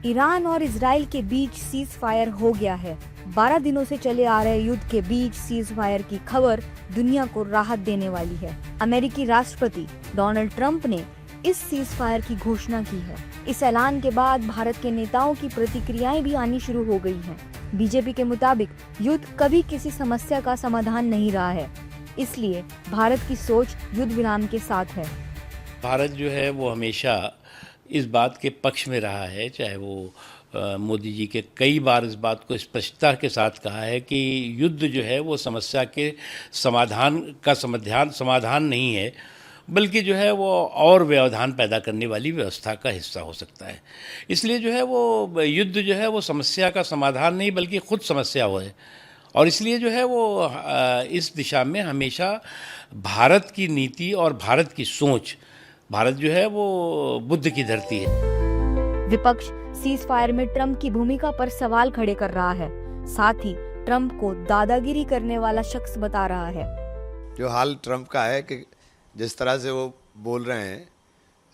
Iran और Israel के बीच cease fire हो गया है। 12 दिनों से चले आ रहे युद्ध के बीच सीज फायर की खबर दुनिया को राहत देने वाली है। अमेरिकी राष्ट्रपति डोनाल्ड ट्रंप ने इस सीज फायर की घोषणा की है। इस ऐलान के बाद भारत के नेताओं की प्रतिक्रियाएं भी आनी शुरू हो गई हैं। बीजेपी के मुताबिक युद्ध कभी किसी समस्या का समाधान नहीं रहा है, इसलिए भारत की सोच युद्ध विराम के साथ है। भारत जो है वो हमेशा इस बात के पक्ष में रहा है, चाहे वो मोदी जी के कई बार इस बात को स्पष्टता के साथ कहा है कि युद्ध जो है वो समस्या के समाधान नहीं है, बल्कि जो है वो और व्यवधान पैदा करने वाली व्यवस्था का हिस्सा हो सकता है। इसलिए जो है वो युद्ध जो है वो समस्या का समाधान नहीं बल्कि खुद समस्या हो है, और इसलिए जो है वो इस दिशा में हमेशा भारत की नीति और भारत की सोच, भारत जो है वो बुद्ध की धरती है। विपक्ष सीज फायर में ट्रंप की भूमिका पर सवाल खड़े कर रहा है, साथ ही ट्रंप को दादागिरी करने वाला शख्स बता रहा है। जो हाल ट्रंप का है कि जिस तरह से वो बोल रहे हैं,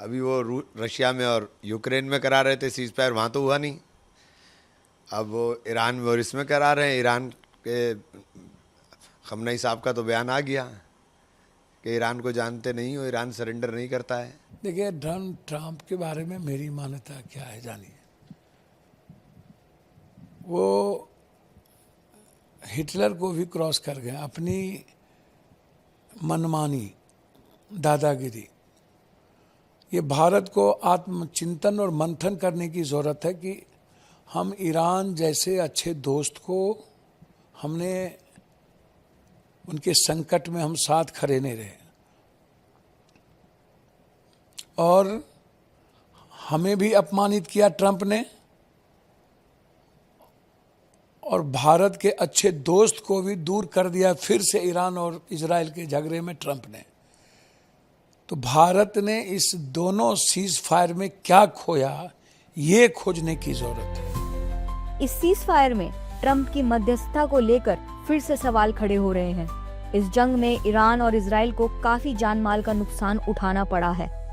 अभी वो रशिया में और यूक्रेन में करा रहे थे सीज फायर, वहाँ तो हुआ नहीं। अब वो ईरान में और इसमें करा रहे हैं। ईरान के खमनई साहब का तो बयान आ गया कि ईरान को जानते नहीं हो, ईरान सरेंडर नहीं करता है। देखिए, डोनाल्ड ट्रंप के बारे में मेरी मान्यता क्या है जानिए। वो हिटलर को भी क्रॉस कर गए, अपनी मनमानी, दादागिरी। ये भारत को आत्मचिंतन और मंथन करने की ज़रूरत है कि हम ईरान जैसे अच्छे दोस्त को हमने उनके संकट में हम साथ खड़े नहीं रहे, और हमें भी अपमानित किया ट्रंप ने, और भारत के अच्छे दोस्त को भी दूर कर दिया फिर से ईरान और इजराइल के झगड़े में ट्रंप ने। तो भारत ने इस दोनों सीज फायर में क्या खोया, ये खोजने की जरूरत है। इस सीज फायर में ट्रंप की मध्यस्थता को लेकर फिर से सवाल खड़े हो रहे हैं। इस जंग में ईरान और इजराइल को काफी जान माल का नुकसान उठाना पड़ा है।